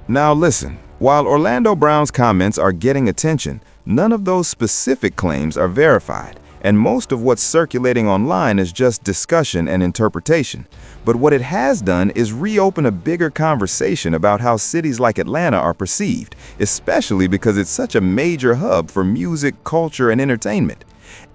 Now listen, while Orlando Brown's comments are getting attention, none of those specific claims are verified, and most of what's circulating online is just discussion and interpretation. But what it has done is reopen a bigger conversation about how cities like Atlanta are perceived, especially because it's such a major hub for music, culture, and entertainment.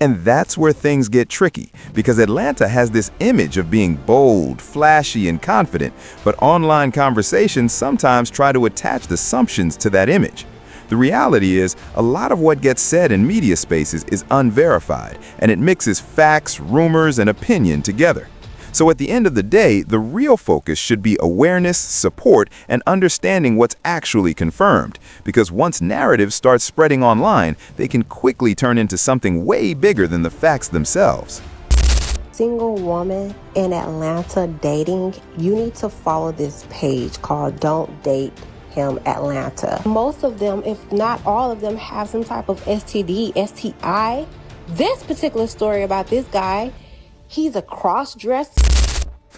And that's where things get tricky, because Atlanta has this image of being bold, flashy, and confident, but online conversations sometimes try to attach assumptions to that image. The reality is, a lot of what gets said in media spaces is unverified, and it mixes facts, rumors, and opinion together. So at the end of the day, the real focus should be awareness, support, and understanding what's actually confirmed. Because once narratives start spreading online, they can quickly turn into something way bigger than the facts themselves. Single woman in Atlanta dating, you need to follow this page called Don't Date Him Atlanta. Most of them, if not all of them, have some type of STD, STI. This particular story about this guy, he's a cross-dresser.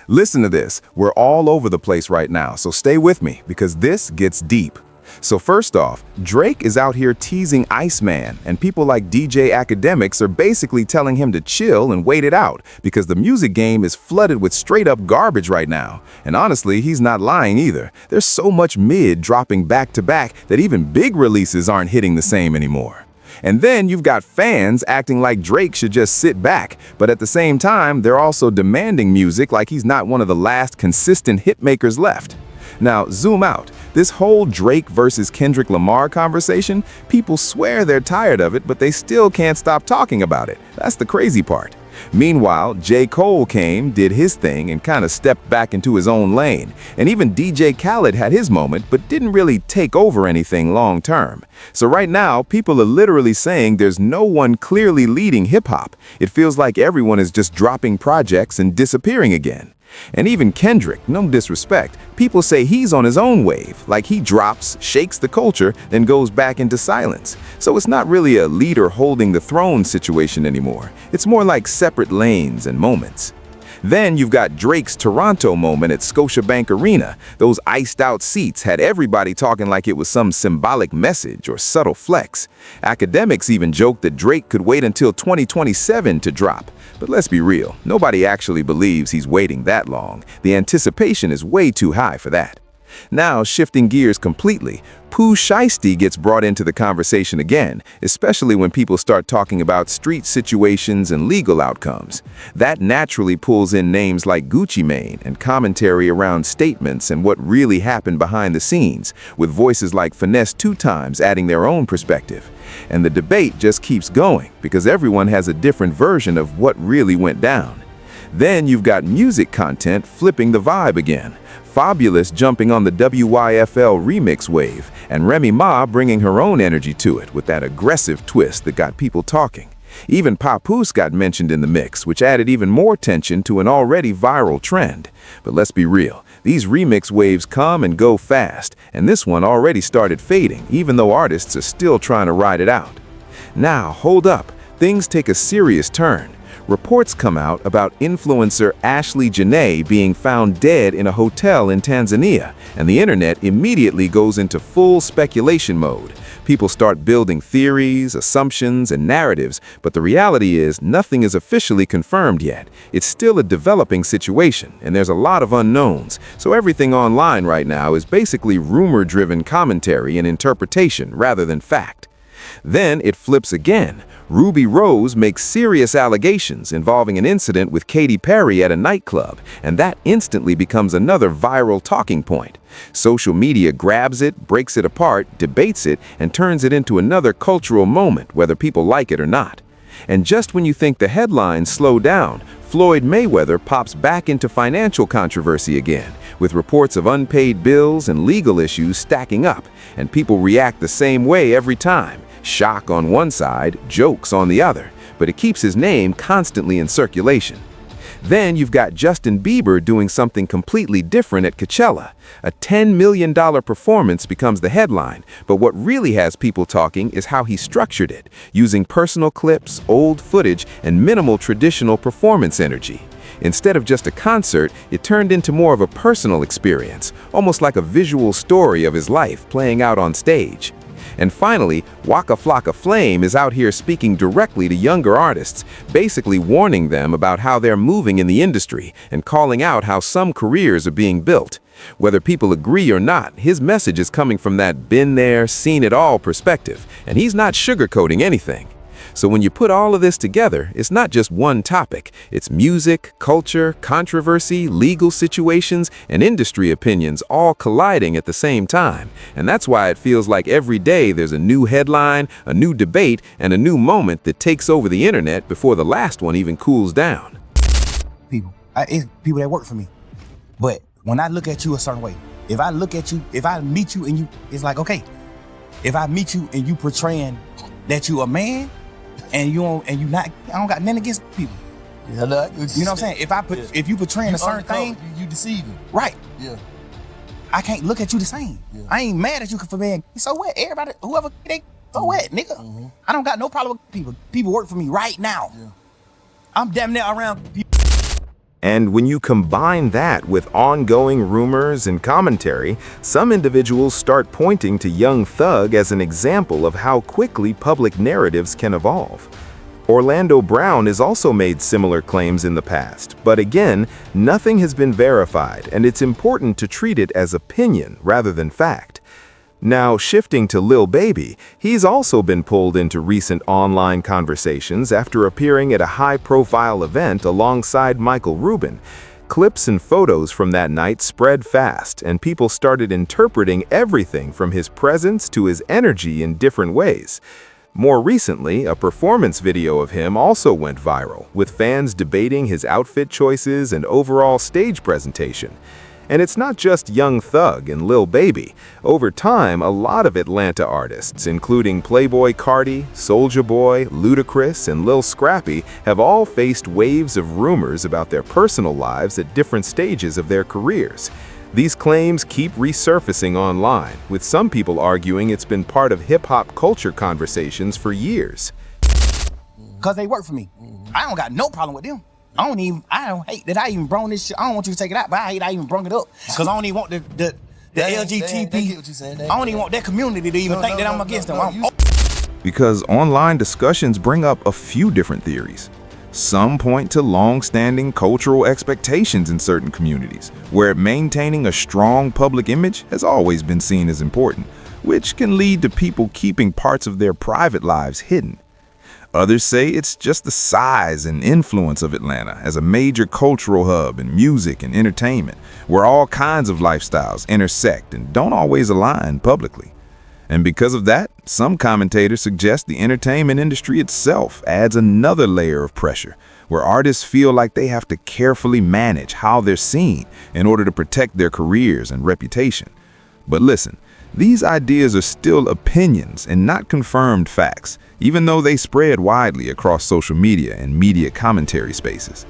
Listen to this. We're all over the place right now, so stay with me because this gets deep. So first off, Drake is out here teasing Iceman, and people like DJ Academics are basically telling him to chill and wait it out because the music game is flooded with straight-up garbage right now. And honestly, he's not lying either. There's so much mid dropping back-to-back that even big releases aren't hitting the same anymore. And then you've got fans acting like Drake should just sit back, but at the same time, they're also demanding music like he's not one of the last consistent hitmakers left. Now, zoom out. This whole Drake versus Kendrick Lamar conversation, people swear they're tired of it, but they still can't stop talking about it. That's the crazy part. Meanwhile, J. Cole came, did his thing, and kind of stepped back into his own lane. And even DJ Khaled had his moment, but didn't really take over anything long term. So right now, people are literally saying there's no one clearly leading hip-hop. It feels like everyone is just dropping projects and disappearing again. And even Kendrick, no disrespect, people say he's on his own wave, like he drops, shakes the culture, then goes back into silence. So it's not really a leader holding the throne situation anymore. It's more like separate lanes and moments. Then you've got Drake's Toronto moment at Scotiabank Arena. Those iced-out seats had everybody talking like it was some symbolic message or subtle flex. Academics even joked that Drake could wait until 2027 to drop. But let's be real, nobody actually believes he's waiting that long. The anticipation is way too high for that. Now, shifting gears completely, Pooh Shiesty gets brought into the conversation again, especially when people start talking about street situations and legal outcomes. That naturally pulls in names like Gucci Mane and commentary around statements and what really happened behind the scenes, with voices like Finesse 2 Times adding their own perspective. And the debate just keeps going because everyone has a different version of what really went down. Then you've got music content flipping the vibe again. Fabulous jumping on the WYFL remix wave, and Remy Ma bringing her own energy to it with that aggressive twist that got people talking. Even Papoose got mentioned in the mix, which added even more tension to an already viral trend. But let's be real, these remix waves come and go fast, and this one already started fading, even though artists are still trying to ride it out. Now, hold up, things take a serious turn. Reports come out about influencer Ashley Janae being found dead in a hotel in Tanzania, and the internet immediately goes into full speculation mode. People start building theories, assumptions, and narratives, but the reality is nothing is officially confirmed yet. It's still a developing situation, and there's a lot of unknowns, so everything online right now is basically rumor-driven commentary and interpretation rather than fact. Then it flips again. Ruby Rose makes serious allegations involving an incident with Katy Perry at a nightclub, and that instantly becomes another viral talking point. Social media grabs it, breaks it apart, debates it, and turns it into another cultural moment, whether people like it or not. And just when you think the headlines slow down, Floyd Mayweather pops back into financial controversy again, with reports of unpaid bills and legal issues stacking up, and people react the same way every time. Shock on one side, jokes on the other, but it keeps his name constantly in circulation. Then you've got Justin Bieber doing something completely different at Coachella. A $10 million performance becomes the headline, but what really has people talking is how he structured it, using personal clips, old footage, and minimal traditional performance energy. Instead of just a concert, it turned into more of a personal experience, almost like a visual story of his life playing out on stage. And finally, Waka Flocka Flame is out here speaking directly to younger artists, basically warning them about how they're moving in the industry and calling out how some careers are being built. Whether people agree or not, his message is coming from that been there, seen it all perspective, and he's not sugarcoating anything. So when you put all of this together, it's not just one topic. It's music, culture, controversy, legal situations, and industry opinions all colliding at the same time. And that's why it feels like every day there's a new headline, a new debate, and a new moment that takes over the internet before the last one even cools down. It's people that work for me. But when I look at you a certain way, if I look at you, if I meet you and you, it's like, okay, if I meet you and you portraying that you a man, and you not, I don't got nothing against people. Yeah, look, you know what I'm saying? If you portraying a certain thing, you deceiving. Right? Yeah. I can't look at you the same. Yeah. I ain't mad at you for being. So what? Everybody, whoever they, so what, nigga? Mm-hmm. I don't got no problem with people. People work for me right now. Yeah. I'm damn near around people. And when you combine that with ongoing rumors and commentary, some individuals start pointing to Young Thug as an example of how quickly public narratives can evolve. Orlando Brown has also made similar claims in the past, but again, nothing has been verified, and it's important to treat it as opinion rather than fact. Now, shifting to Lil Baby, he's also been pulled into recent online conversations after appearing at a high-profile event alongside Michael Rubin. Clips and photos from that night spread fast, and people started interpreting everything from his presence to his energy in different ways. More recently, a performance video of him also went viral, with fans debating his outfit choices and overall stage presentation. And it's not just Young Thug and Lil Baby. Over time, a lot of Atlanta artists, including Playboi Carti, Soulja Boy, Ludacris, and Lil Scrappy, have all faced waves of rumors about their personal lives at different stages of their careers. These claims keep resurfacing online, with some people arguing it's been part of hip-hop culture conversations for years. Because they work for me. I don't got no problem with them. I don't hate that I even brought this shit. I don't want you to take it out, but I hate I even brought it up. Because I don't even want the LGBT. I don't even want that community to even think that I'm against them. Because online discussions bring up a few different theories. Some point to long-standing cultural expectations in certain communities, where maintaining a strong public image has always been seen as important, which can lead to people keeping parts of their private lives hidden. Others say it's just the size and influence of Atlanta as a major cultural hub in music and entertainment, where all kinds of lifestyles intersect and don't always align publicly. And because of that, some commentators suggest the entertainment industry itself adds another layer of pressure, where artists feel like they have to carefully manage how they're seen in order to protect their careers and reputation. But listen, these ideas are still opinions and not confirmed facts, even though they spread widely across social media and media commentary spaces.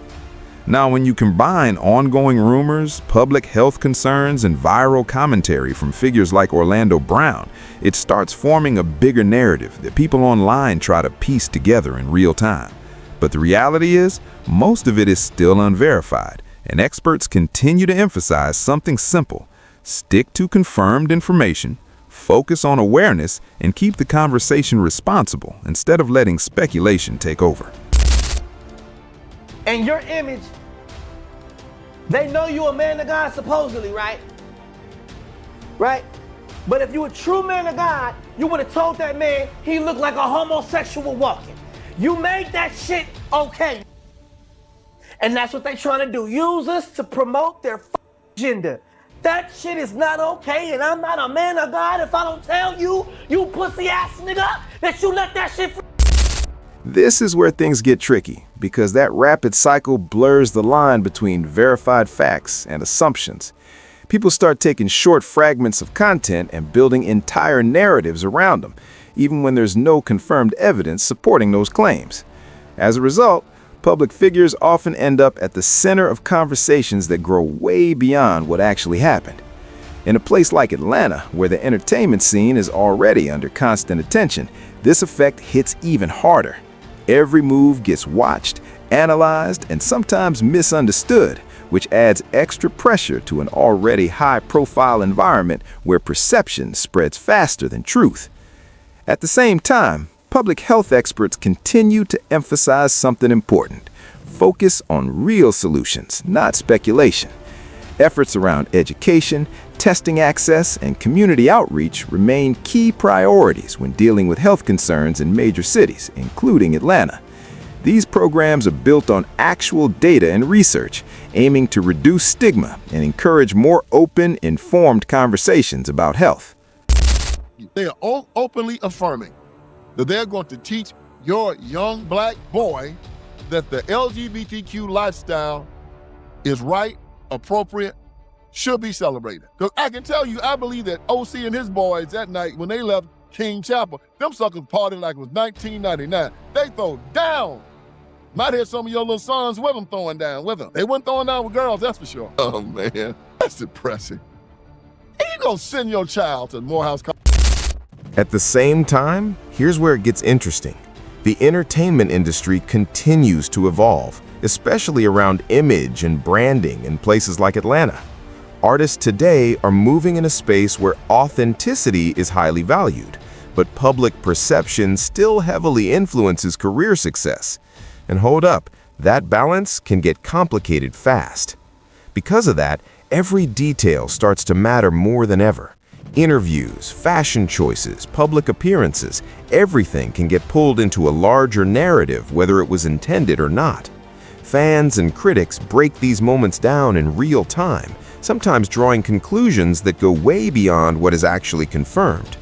Now, when you combine ongoing rumors, public health concerns, and viral commentary from figures like Orlando Brown, it starts forming a bigger narrative that people online try to piece together in real time. But the reality is, most of it is still unverified, and experts continue to emphasize something simple: stick to confirmed information, focus on awareness, and keep the conversation responsible instead of letting speculation take over. And your image, they know you a man of God supposedly, right? Right? But if you a true man of God, you would have told that man he looked like a homosexual walking. You made that shit okay. And that's what they trying to do. Use us to promote their agenda. That shit is not okay, and I'm not a man of God if I don't tell you, you pussy ass nigga, that you let that shit. This is where things get tricky, because that rapid cycle blurs the line between verified facts and assumptions. People start taking short fragments of content and building entire narratives around them, even when there's no confirmed evidence supporting those claims. As a result, public figures often end up at the center of conversations that grow way beyond what actually happened. In a place like Atlanta, where the entertainment scene is already under constant attention, this effect hits even harder. Every move gets watched, analyzed, and sometimes misunderstood, which adds extra pressure to an already high-profile environment where perception spreads faster than truth. At the same time, public health experts continue to emphasize something important: focus on real solutions, not speculation. Efforts around education, testing access, and community outreach remain key priorities when dealing with health concerns in major cities, including Atlanta. These programs are built on actual data and research, aiming to reduce stigma and encourage more open, informed conversations about health. They are openly affirming that they're going to teach your young black boy that the LGBTQ lifestyle is right, appropriate, should be celebrated. Because I can tell you, I believe that OC and his boys that night when they left King Chapel, them suckers partied like it was 1999. They throw down. Might have some of your little sons with them throwing down with them. They weren't throwing down with girls, that's for sure. Oh man, that's depressing. And you gonna send your child to Morehouse College? At the same time, here's where it gets interesting. The entertainment industry continues to evolve, especially around image and branding in places like Atlanta. Artists today are moving in a space where authenticity is highly valued, but public perception still heavily influences career success. And hold up, that balance can get complicated fast. Because of that, every detail starts to matter more than ever. Interviews, fashion choices, public appearances, everything can get pulled into a larger narrative, whether it was intended or not. Fans and critics break these moments down in real time, sometimes drawing conclusions that go way beyond what is actually confirmed.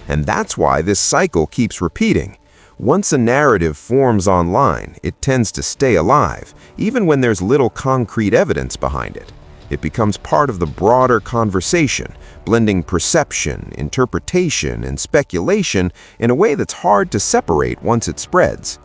And that's why this cycle keeps repeating. Once a narrative forms online, it tends to stay alive, even when there's little concrete evidence behind it. It becomes part of the broader conversation, blending perception, interpretation, and speculation in a way that's hard to separate once it spreads.